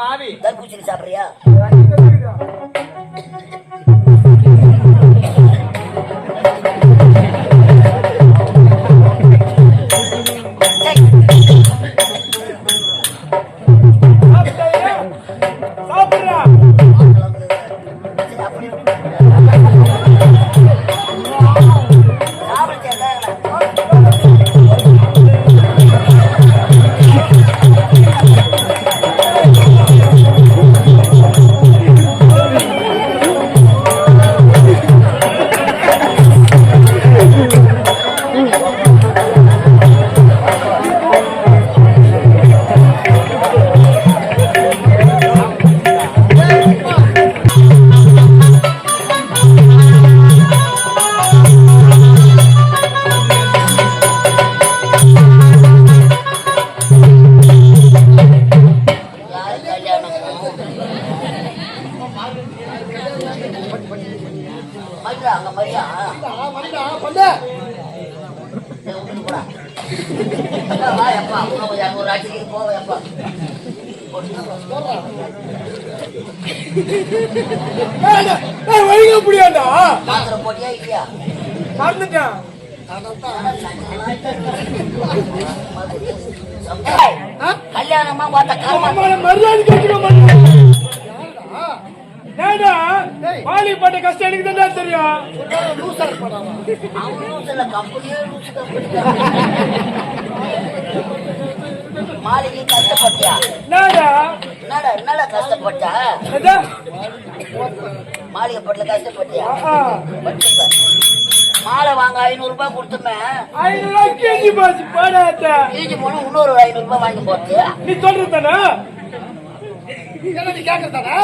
பாவி தர்பூசணி சாப்பிடுறியா? போட்டியா இல்லையா? கல்யாணமா பட்ட கஷ்டம் எனக்கு தான் தெரியும். மாளிகை கஷ்டப்பட்டியா? என்னடா கஷ்டப்பட்டா? மாளிகை பட்டில கஷ்டப்பட்டியா? மாலை வாங்க 500 ரூபாய் கொடுத்துருந்தேன். 500 ரூபாய் கேஜி பாசி பாடாத. கேஜி போனா இன்னொரு 500 ரூபாய் வாங்கி போட்டு நீ சொல்றதானே? நீ கேக்குறதானே?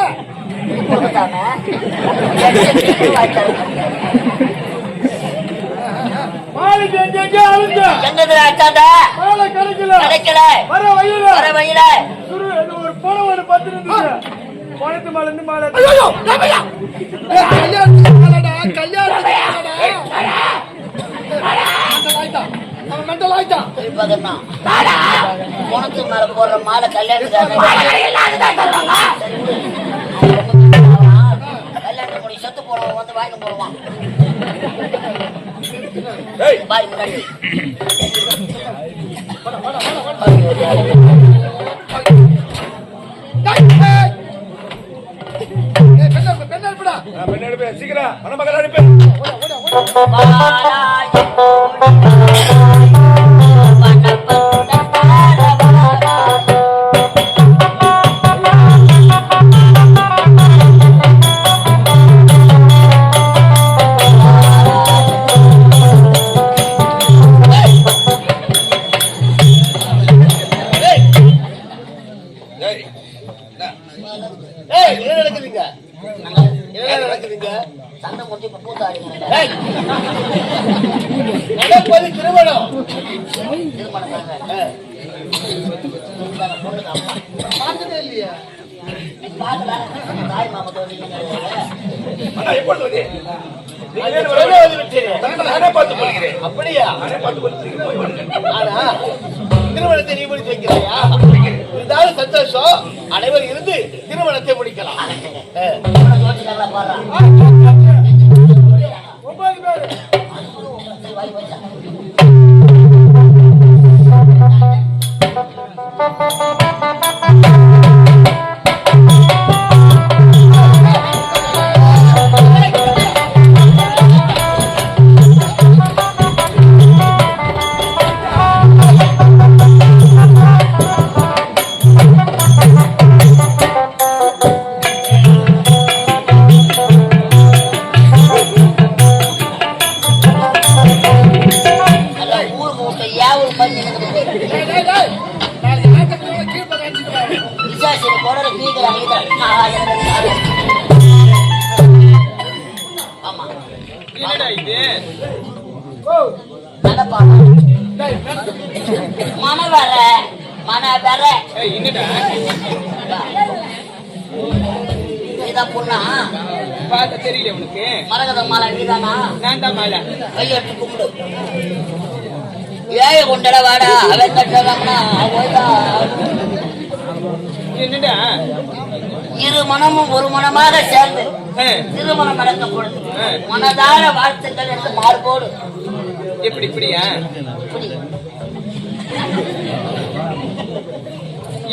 மாலை எங்க அழுந்த எங்கது அட்டாடா? மாலை கிடைக்கல. வர வழியில ஒரு போன 10 நிமிஷம் போனது மாலை இருந்து மாலை. ஐயோ டேமையா கல்யாணத்துக்கு மாலைடா. மெண்டல் ஆயிட்டா. இப்ப போனது மேல போடுற மாலை கல்யாணத்துக்கு கல்யாணம் முடி செத்து போறவன் வந்து வாங்கி போடுவான். பாய் முன்னாடி சீக்கிரம் மணமகள் அனுப்பு. சண்டை முடிச்சு இப்ப கூத்தாடி திருமணம் இல்லையா? தாய் மாமத்தோடு அப்படியா? திருமணத்தை நீ முடித்து வைக்கிறாயா? இருந்தாலும் சந்தோஷம். அனைவரும் இருந்து திருமணத்தை முடிக்கலாம். பொண்ணா பார்த்த தெரியல உனக்கு? மரகத மாலை நீதானா? நான் தான் மாலை. கையெடுத்து கும்பிடு. ஏய கொண்டட வாடா அவன் கட்டலாம்னா என்னடா இரு மனமும் ஒரு மனமாக சேர்ந்து திருமணம் நடக்கும் பொழுது மனதார வாழ்த்துக்கள் என்று மாறுபோடு. எப்படி இப்படியா?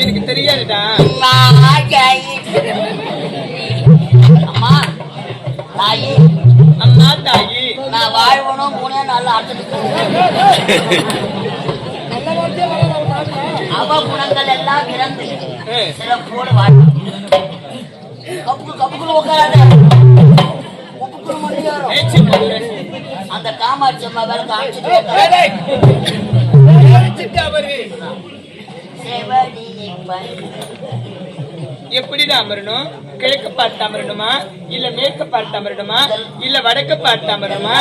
எனக்கு தெரியாதுடா. அம்மா தாயி, அம்மா தாயி, நான் வாழ்வனும் 3 நாள் ஆட்டுக்கு அவகுணங்கள் எல்லாம் இறந்து சிறப்போடு வாழ். கப்புக்குள்ள உட்காராத, உப்புக்குள்ள முடியும். அந்த காமாட்சி அம்மா வேலை காமிச்சிட்டு எப்படிடா அமரணும்? கிழக்கு பார்த்து அமரணுமா, இல்ல மேற்கு பார்த்து அமரணுமா, இல்ல வடக்கு பார்த்து அமரணுமா?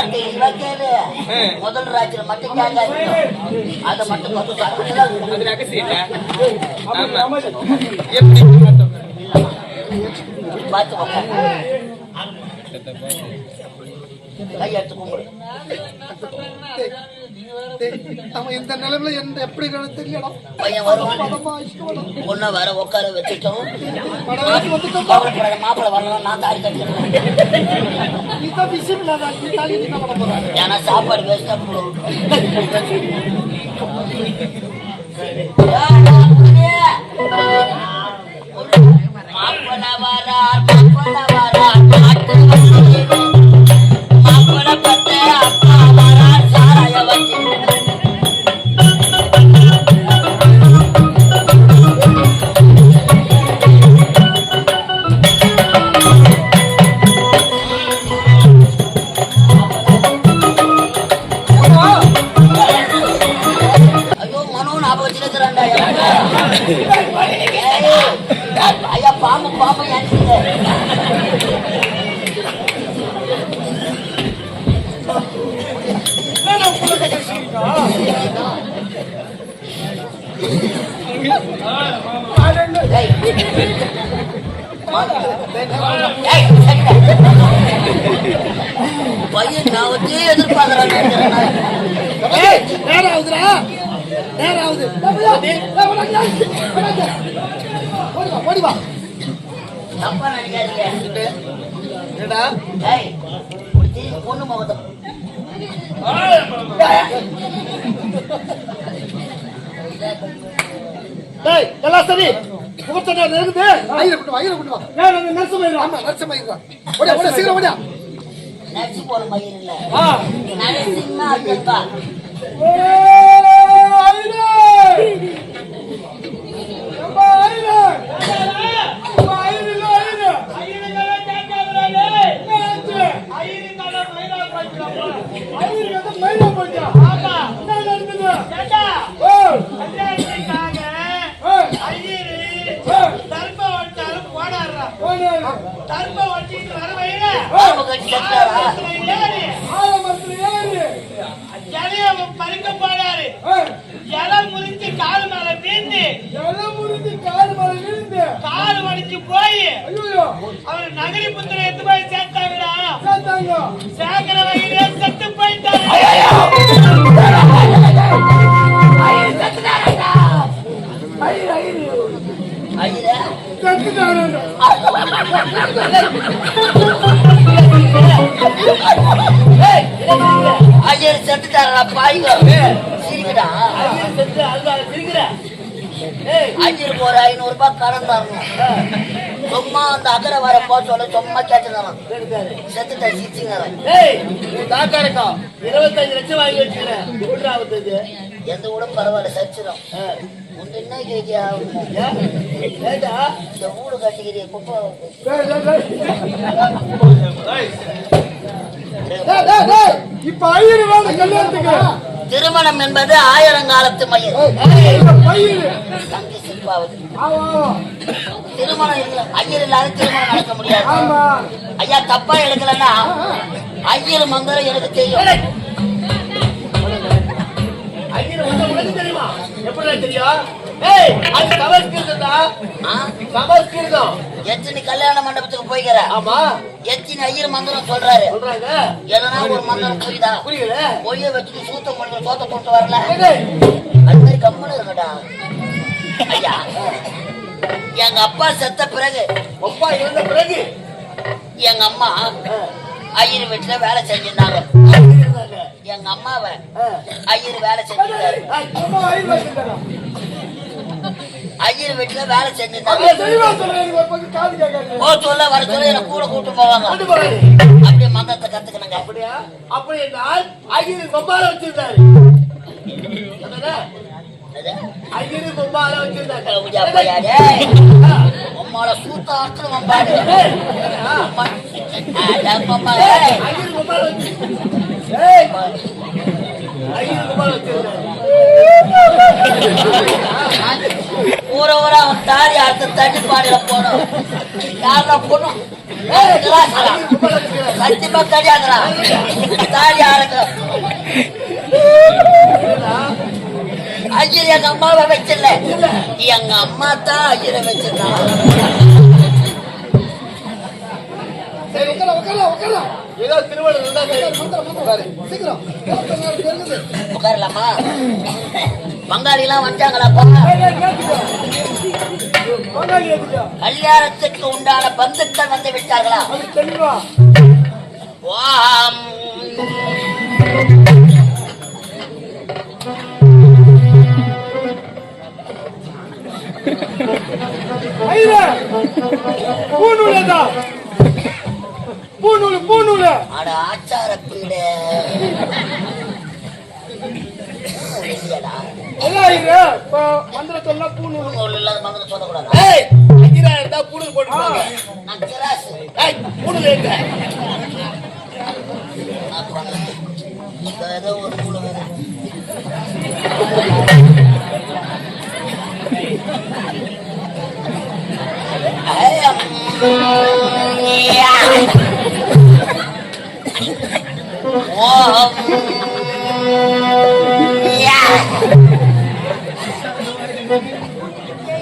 முதல் ராஜ்யம் மட்டும் அதை மட்டும் அது ரகசியல. ஆமா, எப்படி பார்த்து கையெடுத்து கும்பிடு. இந்த நிலைமையில என்ன எப்படி தெரியல. பையன் வரும், பொண்ணை வர உட்கார வச்சுட்டோம். மாப்பிள்ள வரலாம், நான் தாடி கட்டிக்கிறேன். ஏன்னா சாப்பாடு வேஸ்டா போடும். மாப்பிள்ள வரா, மாப்பிள்ள வரா, மாப்பிள்ள பத்த அப்பா வரா, சாராய வச்சு ஐயா பாம்பு பாம்பு பையன் நான் வச்சு எதிர்பார்க்கிறேன். தப்பா நினைக்காதீங்க. பொண்ணு முகத்தை எல்லாம் சரி. முகூர்த்த நேரம் இருக்குது. ஐயரை கொண்டு வா. சீக்கிரம் நச்சு போற மயில் இல்ல, நரசிம்மா அர்ஜுன்பா. பறிக்க போறாரு. ஜலம் முறிஞ்சு கால் மேல வீழ்ந்து, கால் வலிச்சு போய் அவர் நகரி புத்திர எடுத்து போய் சேர்த்தாங்கடா. சேர்க்கிற வகையிலே செத்து போயிட்டாரு. ஐயர் செத்துட்டாரா பாய்ங்க சிரிக்கடா. ஐயருக்கு ஒரு 500 ரூபாய் கடன் தரணும். சும்மா அந்த அகர வர போ சொல்ல சும்மா கேட்டுதான் செத்துட்டா சிரிச்சுங்க. 25 லட்சம் வாங்கி வச்சுக்கிறேன். எந்த கூட பரவாயில்ல சச்சிடும். என்ன கேக்கியா இந்த ஊடு கட்டிக்கிறிய குப்பை. இப்ப ஐயர் கல்யாணத்துக்கு திருமணம் என்பது 1000 காலத்து மயில். தங்கி சிற்பாவது திருமணம் இல்லை. ஐயர் இல்லாத திருமணம் நடக்க முடியாது. ஐயா தப்பா எடுக்கலன்னா ஐயர் மந்திரம் எனக்கு தெரியும். ஐயர் உனக்கு தெரியுமா? எப்படி தெரியும்? அது சமஸ்கிருதம். எத்தனை கல்யாண மண்டபத்துக்கு போய்கிற? ஆமா. எத்தனை ஐயர் மந்திரம் சொல்றாரு. எதனா ஒரு மந்திரம் புரியுதா? புரியல. பொய்ய வச்சுட்டு சூத்த கொண்டு சோத்த கொண்டு வரல. அது மாதிரி கம்மனு இருக்கட்டா ஐயா. எங்க அப்பா செத்த பிறகு அப்பா இருந்த பிறகு எங்க அம்மா ஐயர் வீட்டுல வேலை செஞ்சிருந்தாங்க. எங்க அம்மாவை ஐயர் வேலை செஞ்சிருந்தாரு. ஐயர் வீட்டுல வேலை செஞ்சிருந்தாங்க. சொல்ல வர சொல்ல என்ன கூட கூட்டு போவாங்க. அப்படியே மந்திரத்தை கத்துக்கணுங்க. அப்படியா? அப்படி என்றால் ஐயர் கொம்பால வச்சிருந்தாரு. ஐயர் கொம்பால வச்சிருந்தாரு. அம்மாவோட சூத்தாக்கு வம்பாடு. ஐயர் கொம்பால வச்சிருந்தாரு. ஊர ஊரா அவன் தாடி அடுத்த தண்ணி பாடியில போனோம். யாரா பொண்ணும் சத்தியமா கிடையாதுடா. தாடி ஆளுங்க ஐயர் எங்க அம்மாவை வச்சிடல, எங்க அம்மா தான் ஐயரை வச்சிருந்தாங்க. ஏதோ திருவள்ளுவர் உட்காரலாமா? பங்காளி எல்லாம் வந்தாங்களாப்பா? கல்யாணத்துக்கு உண்டான பந்துக்கள் வந்து விட்டார்களா? ஆச்சார பீட மந்திரம் சொன்னா பூணூல் இல்லாத மந்திரம் சொல்லக்கூடாது. பூணூல் போட்டு நான் கிராஸ் பூணூல் ஏதோ ஒரு பூணு வேணும்.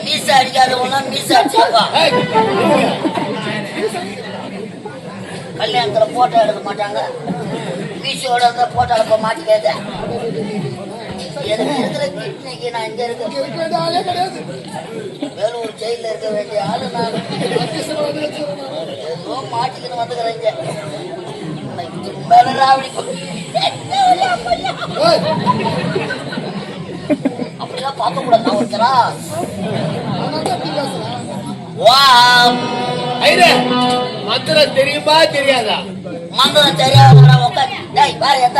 மீச அடிக்காதவங்க மீச அடிச்சாப்பா. கல்யாணத்துல போட்டோ எடுக்க மாட்டாங்க. மீசோட போட்டோ எடுக்க மாட்டேங்குது. எனக்கு இருக்கிற கிட்னிக்கு நான் இங்க இருக்க வேலூர் ஜெயில இருக்க வேண்டிய ஆளு நான். ஏதோ மாட்டிக்கின்னு வந்துக்கிறேன். அப்படிலாம் பார்க்க கூடாது. நான் ஒருத்தரா மந்திரம் தெரியுமா தெரியாதா? மந்திரம் தெரியாத உட்காந்து வேற எந்த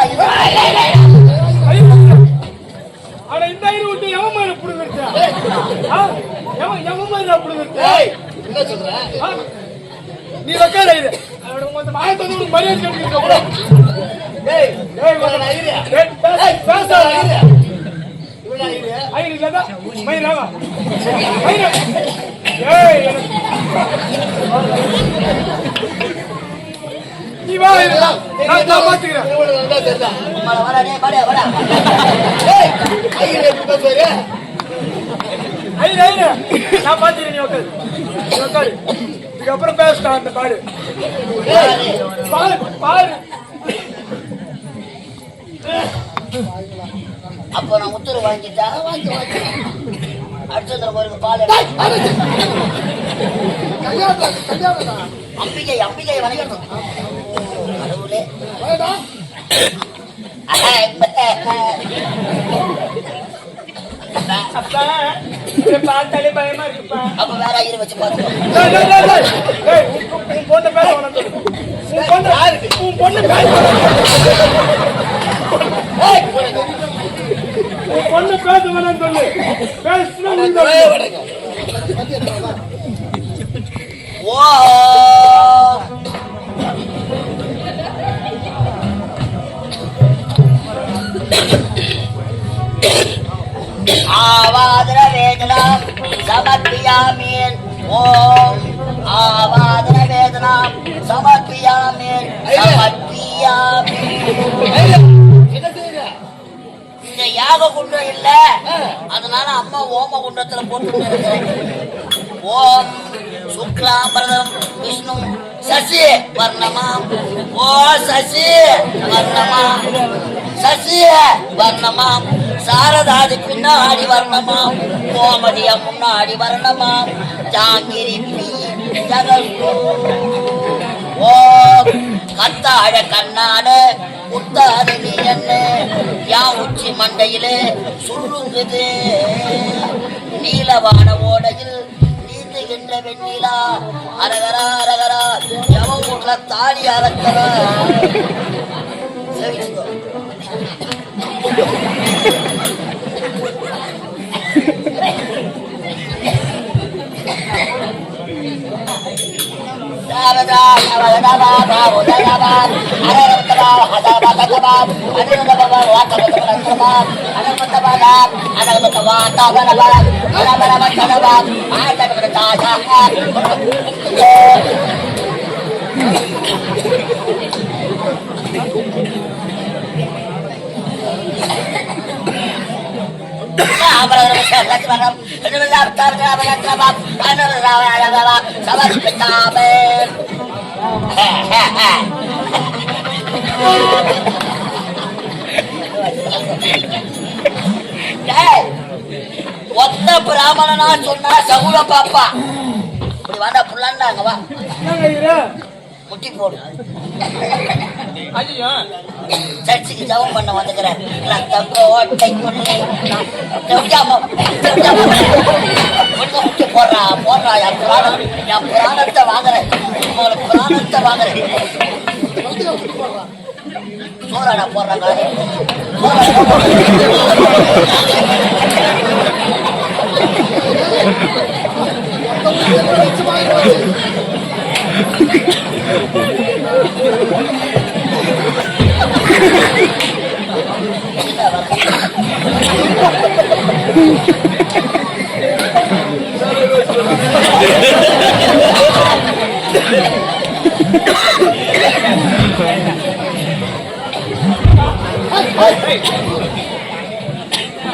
என்ன சொல்ற? நீ உட்கார மரியாதை நீ வா நான் பாத்துக்கிறேன். நான் பாத்துக்கிறேன். நீ உட்காரு. இதுக்கப்புறம் பேசிட்டான் அந்த பாடு. பாரு அப்போ நான் உத்தரவு வாங்கிட்டா அடுத்த ஒரு பால் அம்பிகை வணங்கணும். கடவுளே பார்த்தாலே பயமா இருக்குப்பா. அப்ப வேற ஐயரை வச்சு பாத்துக்கோ. பொண்ணு பேச வேணாம் சொல்லு. ஆவாதன வேதனாம் சமர்ப்பியாமீன். ஓம் ஆவாதன வேதனாம் சமர்ப்பியாமீன். இங்க யாக குண்டம் இல்ல, அதனால அம்மா ஓம குண்டத்துல போட்டு இருக்கிறேன். ஓம் சுக்லாம்பரதம் விஷ்ணு சசி வர்ணமாம் ஓ சசி வர்ணமாம் சசி வர்ணமாம் சாரதாதி பின்னாடி வர்ணமாம் கோமதிய முன்னாடி வர்ணமாம் ஜாங்கிரி ஜகஸ்து ஓம் கத்தாழ கண்ணாட உத்தாடு நீ என்ன யா உச்சி மண்டையிலே சுருங்குது நீலவான ஓடையில் நீந்துகின்ற வெண்ணிலா அரகரா அரகரா எவன் ஊர்ல தாலி அறக்கிறா ஒத்த பிராமணனா சொன்னா சகுல பாப்பா இப்படி வாடா புள்ளாண்டாங்க வா முட்டி போடு ஐயோ சர்ச்சுக்கு ஜபம் பண்ண வந்துக்கிறேன் முட்டி போடுறா போடுறா என் புராணத்தை வாங்குறேன் உங்களுக்கு புராணத்தை வாங்குறேன் சோறாடா போடுறாங்க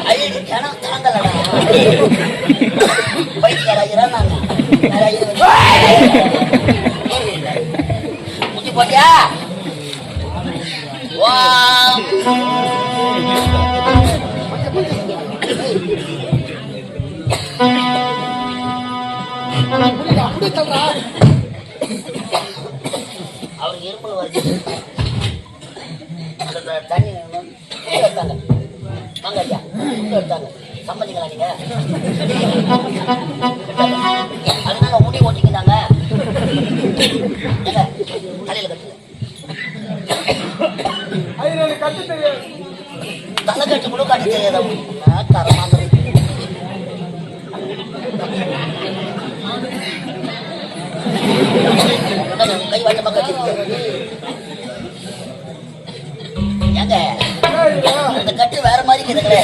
ஐயோ ஜனம் தாங்கலடா பைத்தியாரா முட்டி போட்டியா அவருக்கு இருமல் வருது தண்ணி எடுத்தாங்க வாங்க ஐயா எடுத்தாங்க சம்மதிங்களா நீங்க அதனால முடி ஓட்டிக்கிட்டாங்க தலையில கட்டு தலை கட்டு கூட கட்டு தெரியாத தரமாக கை வட்டமா கட்டி ஏங்க இந்த கட்டு வேற மாதிரி இருக்குதுங்களே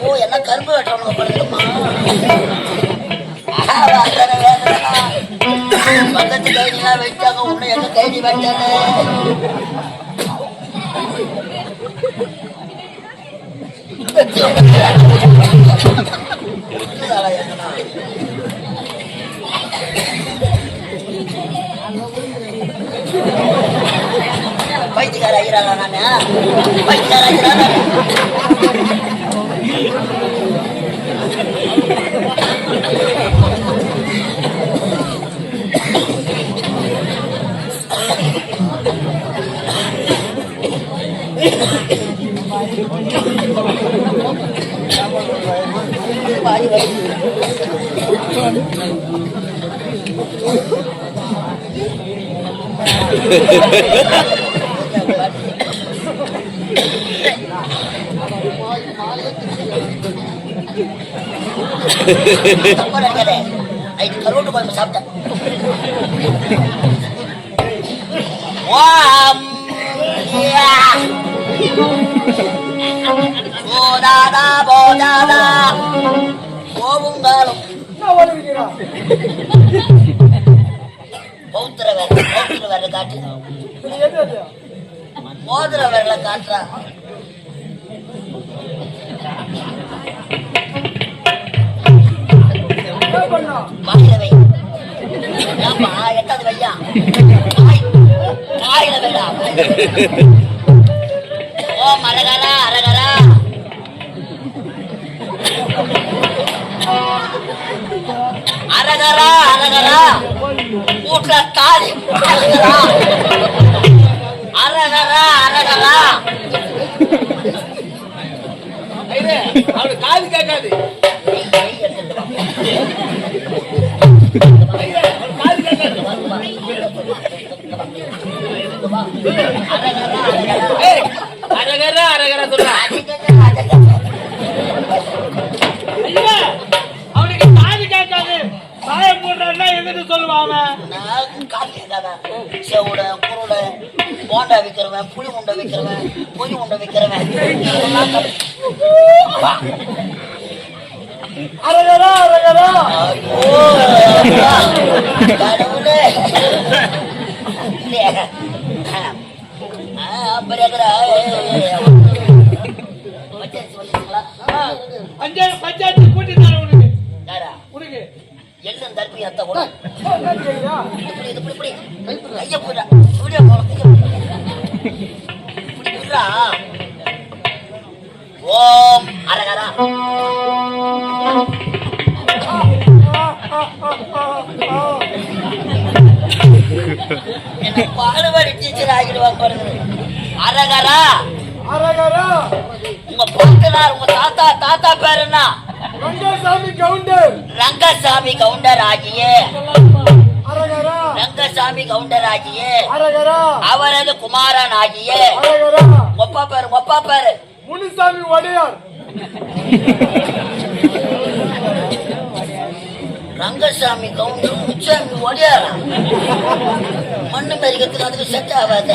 ஓ என்ன கரும்பு வெட்டுறவங்க பண்ணுங்கம்மா பக்கத்து கைதிலாம் வச்சாங்க ஒண்ணு எங்க கைதி வச்சாங்க பைத்தியக்கார ஐயராளா நானு பைத்தியக்கார ஐயராளா கருவாட்டு குழம்பு சாப்பிட்டேன் போதாதா போதாதா போவுங்காலம் பௌத்திர வேற காட்டு மோதிர வேற காட்டுறா வேடா ஓ மரகரா அரகரா அரகரா அரகரா கூட்ட தாலி அரகரா அரகரா அரகரா அவனுக்கு காது கேட்காது அரகரா அரகரா சொல்றான் ஐயா அவனுக்கு காது கேட்காது சாயம் போடுறான்னா எதுன்னு சொல்லுவாங்க செவுட குருட போண்டா விக்கிறவன் புளி உண்டை விக்கிறவன் பொய் உண்டை விக்கிறவன் அரகரா அரகரா கடவுளே பஞ்சாயத்து கூட்டி தர உனக்கு உனக்கு எல்லாம் தர்பி அத்த கூட ஐயா போடா ஓம் அரகரா என்ன பாடுபாடு டீச்சர் ஆகிடுவாங்க பாருங்க அரகரா அரகரா உங்க பாட்டனார் உங்க தாத்தா தாத்தா பேர் என்ன ரங்கசாமி கவுண்டர் ரங்கசாமி கவுண்டர் ஆகிய அரகரா ரங்கசாமி கவுண்டர் ஆகிய அரகரா அவரது குமாரன் ஆகிய அரகரா ஒப்பா பேரு முனுசாமி வடையார் ரங்கசாமி கவுண்டர் முச்சாமி ஒடியாரா மண்ணு மறிக்கிறதுக்கு அதுக்கு செட் ஆகாத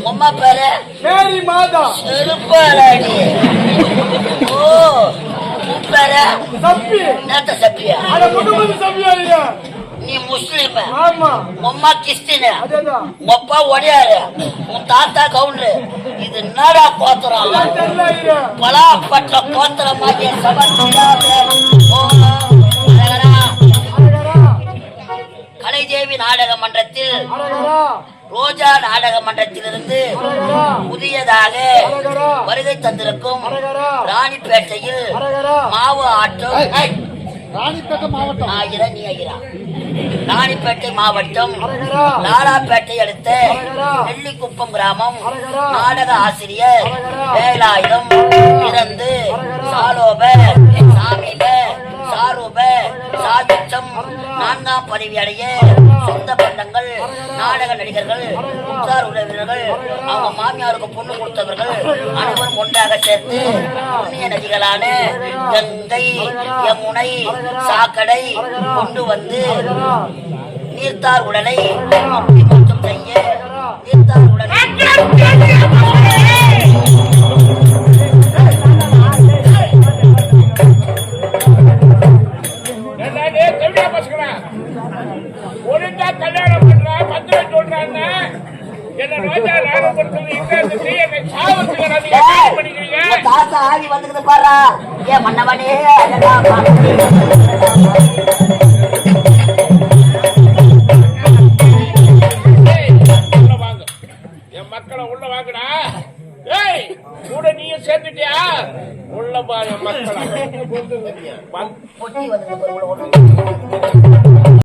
அம்மா பேரு மேரி மாதா செருப்பாடி ஓ பேரு சப்பி நேத்த சப்பியா அட முகமது சப்பியா இல்லையா நீ முஸ்லிம் ஆமா அம்மா கிறிஸ்டின் அதேதான் அப்பா ஒடியாரு உன் தாத்தா கவுண்டரு இது என்னடா கோத்திரம் தெரியல இல்லையா பலாப்பட்ட கோத்திரம் மாதிரி அரகரா கலைதேவி நாடக மன்றத்தில் அரகரா ரோஜா நாடக மன்றத்திலிருந்து அரகரா புதியதாக அரகரா வருகை தந்திருக்கும் அரகரா ராணிப்பேட்டையில் அரகரா மாவு ஆட்டம் ராணிப்பேட்டை மாவட்டம் ஆகிற நீ ஆகிறா ராணிப்பேட்டை மாவட்டம் அரகரா லாலாப்பேட்டை அடுத்த அரகரா நெல்லிக்குப்பம் கிராமம் அரகரா நாடக ஆசிரியர் அரகரா வேலாயுதம் இறந்து அரகரா சாலோப சாமிப சாரூப சாதிச்சம் 4ஆம் பதவி அடைய சொந்த பந்தங்கள் நாடக நடிகர்கள் உற்றார் உறவினர்கள் அவங்க மாமியாருக்கு பொண்ணு கொடுத்தவர்கள் அனைவரும் ஒன்றாக சேர்த்து புண்ணிய நதிகளான கங்கை யமுனை சாக்கடை கொண்டு வந்து நீர்த்தார் உடலை மட்டும் செய்ய நீர்த்தார் உடலை ஒழுங்கா கல்யாணம் பண்ற பத்திரம் சொல்றாங்க என்ன ரோஜா நாடகம் கொடுத்தது இங்க இருந்து என்னை சாவத்துக்கு பண்ணிக்கிறீங்க தாத்தா ஆகி வந்துக்குது பாரா ஏன் மன்னவனே உள்ள வாங்க என் மக்களை உள்ள வாங்கடா ஏய் கூட நீயும் சேர்ந்துட்டியா உள்ள பா என் மக்களை பொட்டி வந்து